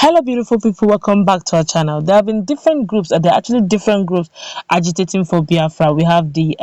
Hello, beautiful people. Welcome back to our channel. There have been different groups, and there are actually different groups agitating for Biafra. We have the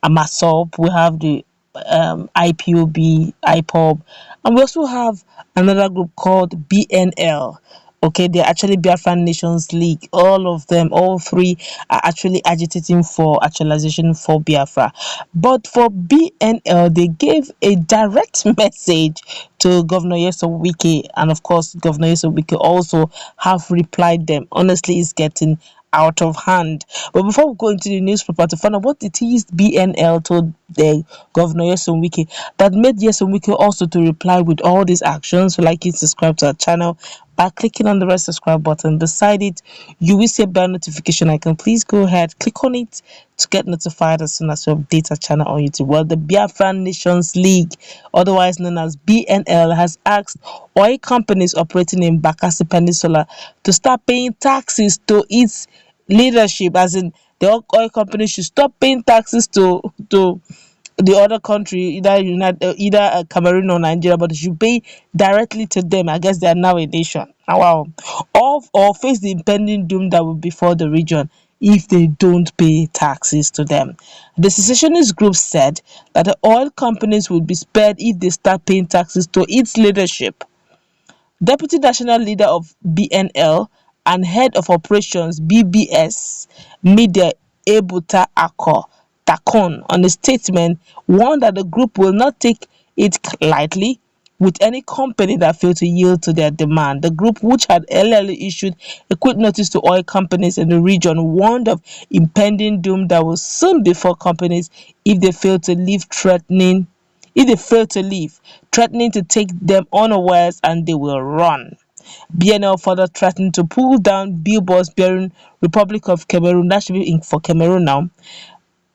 AMASOP, we have the IPOB, IPOB, and we also have another group called BNL. Okay, they're actually Biafran Nations League. All of them, all three, are actually agitating for actualization for Biafra. But for BNL, they gave a direct message to Governor Nyesom Wike, and of course, Governor Nyesom Wike also have replied them. Honestly, it's getting out of hand. But before we go into the newspaper to find out what it is BNL told the Governor Nyesom Wike that made Nyesom Wike also to reply with all these actions, so like you subscribe to our channel by clicking on the red subscribe button. Beside it, you will see a bell notification icon. Please go ahead, click on it to get notified as soon as we update our channel on YouTube. Well, the Biafran Nations League, otherwise known as BNL, has asked oil companies operating in Bakassi Peninsula to start paying taxes to its leadership, as in the oil companies should stop paying taxes to the other country, either Cameroon or Nigeria, but they should pay directly to them. I guess they are now a nation. Wow. Or face the impending doom that will befall the region if they don't pay taxes to them. The secessionist group said that the oil companies will be spared if they start paying taxes to its leadership. Deputy National Leader of BNL and Head of Operations BBS, Media Ebuta Ako Takon, on a statement, warned that the group will not take it lightly with any company that failed to yield to their demand. The group, which had earlier issued a quick notice to oil companies in the region, warned of impending doom that will soon befall companies if they fail to leave, threatening to take them unawares, and they will run. BNL further threatened to pull down billboards bearing Republic of Cameroon, that should be for Cameroon now,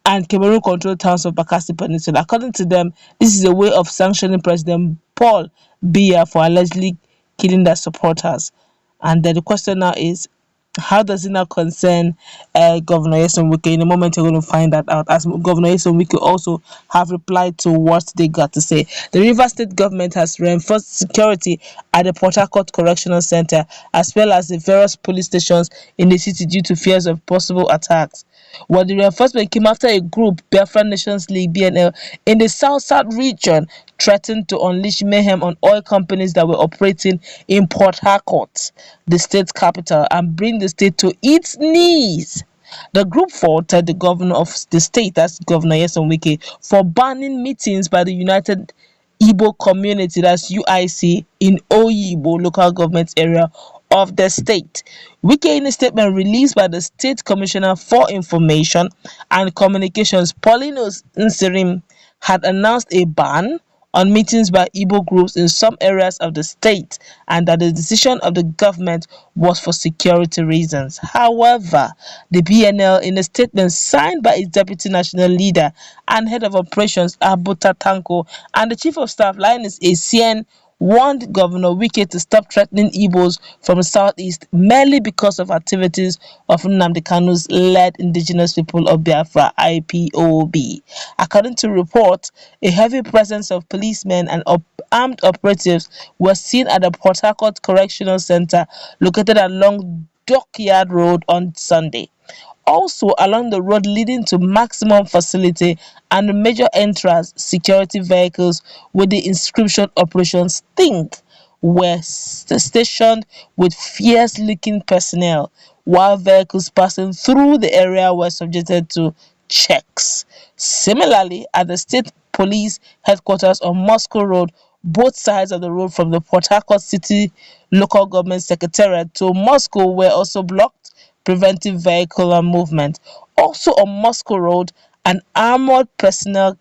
and Cameroon-controlled towns of Bakassi Peninsula. According to them, this is a way of sanctioning President Paul Biya for allegedly killing their supporters. And then the question now is, how does it now concern Governor Nyesom Wike? In a moment, you're going to find that out, as Governor Nyesom Wike also have replied to what they got to say. The Rivers State government has reinforced security at the Port Harcourt Correctional Center, as well as the various police stations in the city due to fears of possible attacks. Well, the reinforcement came after a group, Biafran Nations League (BNL), in the South region threatened to unleash mayhem on oil companies that were operating in Port Harcourt, the state's capital, and bring the state to its knees. The group faulted the governor of the state, that's Governor Nyesom Wike, for banning meetings by the United Igbo Community, that's UIC, in Oyibo local government area of the state. Wike, in a statement released by the State Commissioner for Information and Communications, Pauline Nsirim, had announced a ban on meetings by Igbo groups in some areas of the state, and that the decision of the government was for security reasons. However, the BNL, in a statement signed by its deputy national leader and head of operations Abuta Tanko and the chief of staff Linus Acien, warned Governor Wike to stop threatening Igbos from the southeast merely because of activities of Nnamdi Kanu's led Indigenous People of Biafra (IPOB). According to reports, a heavy presence of policemen and armed operatives were seen at the Port Harcourt Correctional Center located along Dockyard Road on Sunday. Also, along the road leading to Maximum Facility and the major entrance, security vehicles with the inscription Operation Stink were stationed with fierce-looking personnel, while vehicles passing through the area were subjected to checks. Similarly, at the state police headquarters on Moscow Road, both sides of the road from the Port Harcourt City Local Government Secretariat to Moscow were also blocked, preventing vehicular movement. Also on Moscow Road, an armored personnel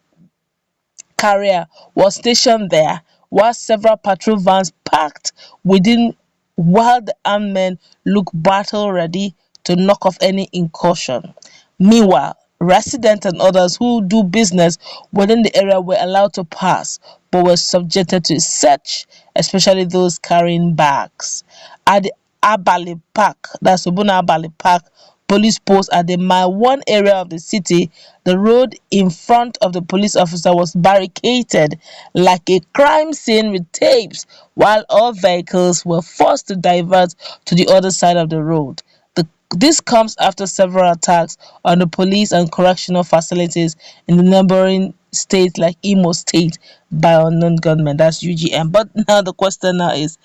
carrier was stationed there, while several patrol vans parked within, while the armed men looked battle ready to knock off any incursion. Meanwhile, residents and others who do business within the area were allowed to pass, but were subjected to search, especially those carrying bags. At the Abali Park, that's Obuna Abali Park police post at the mile 1 area of the city. The road in front of the police officer was barricaded like a crime scene with tapes, while all vehicles were forced to divert to the other side of the road. This comes after several attacks on the police and correctional facilities in the neighboring states like Imo State by unknown gunmen. That's UGM. But now the question now is,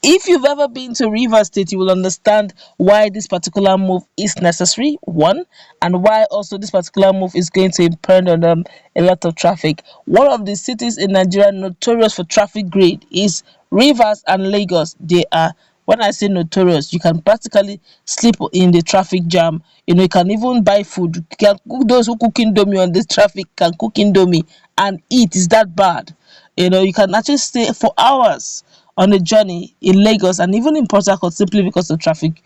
if you've ever been to Rivers State, you will understand why this particular move is necessary, one, and why also this particular move is going to impede on a lot of traffic. One of the cities in Nigeria notorious for traffic grade is Rivers and Lagos. They are, when I say notorious, you can practically sleep in the traffic jam. You can even buy food. You can cook, those who cook indomie on this traffic can cook indomie and eat. Is that bad? You can actually stay for hours on a journey in Lagos and even in Port Harcourt simply because of traffic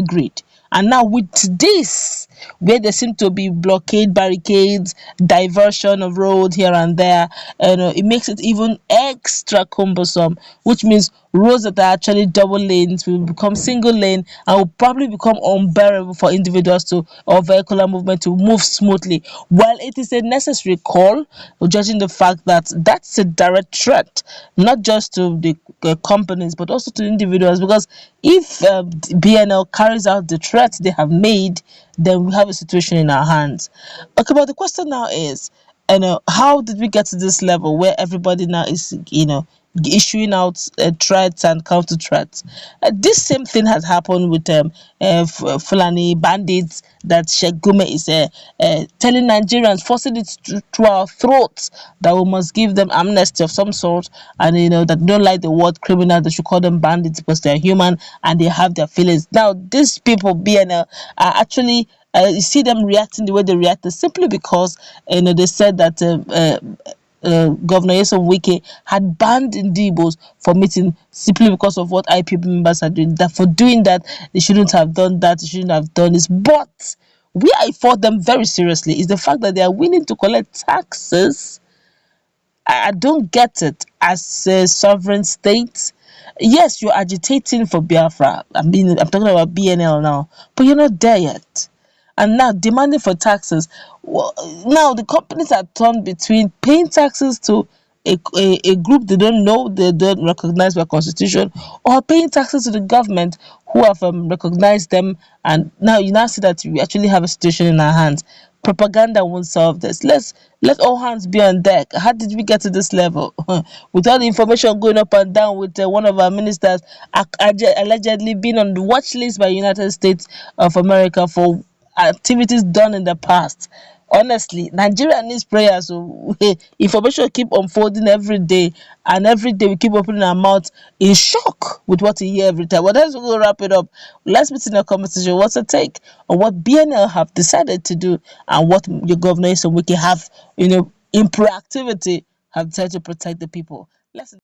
grid. And now with this, where there seem to be blockade, barricades, diversion of road here and there, it makes it even extra cumbersome, which means roads that are actually double lanes will become single lane and will probably become unbearable for individuals to or vehicular movement to move smoothly. Well, it is a necessary call, judging the fact that that's a direct threat, not just to the companies but also to individuals. Because if BNL carries out the threat they have made, then we have a situation in our hands. Okay, but the question now is, how did we get to this level where everybody now is, issuing out threats and counter threats? This same thing has happened with Fulani bandits that Sheikh Gume is telling Nigerians, forcing it to our throats that we must give them amnesty of some sort, and that don't like the word criminal, they should call them bandits because they're human and they have their feelings. Now, these people, BNL, are actually you see them reacting the way they reacted simply because they said that Governor Nyesom Wike had banned Igbos from meeting simply because of what IPP members are doing. That for doing that, they shouldn't have done that. They shouldn't have done this. But where I fought them very seriously is the fact that they are willing to collect taxes. I don't get it. As a sovereign state, yes, you're agitating for Biafra. I'm talking about BNL now, but you're not there yet. And now demanding for taxes. Well, now the companies are torn between paying taxes to a group they don't know, they don't recognize by constitution, or paying taxes to the government who have recognized them. And now you now see that we actually have a situation in our hands. Propaganda won't solve this. Let all hands be on deck. How did we get to this level? With all the information going up and down, with one of our ministers allegedly being on the watch list by United States of America for activities done in the past. Honestly, Nigeria needs prayers. So information keep unfolding every day, and every day we keep opening our mouth in shock with what we hear every time. But let's go wrap it up. Let's meet in a conversation. What's your take on what BNL have decided to do and what your governor and Wiki have, in proactivity, have decided to protect the people? Let's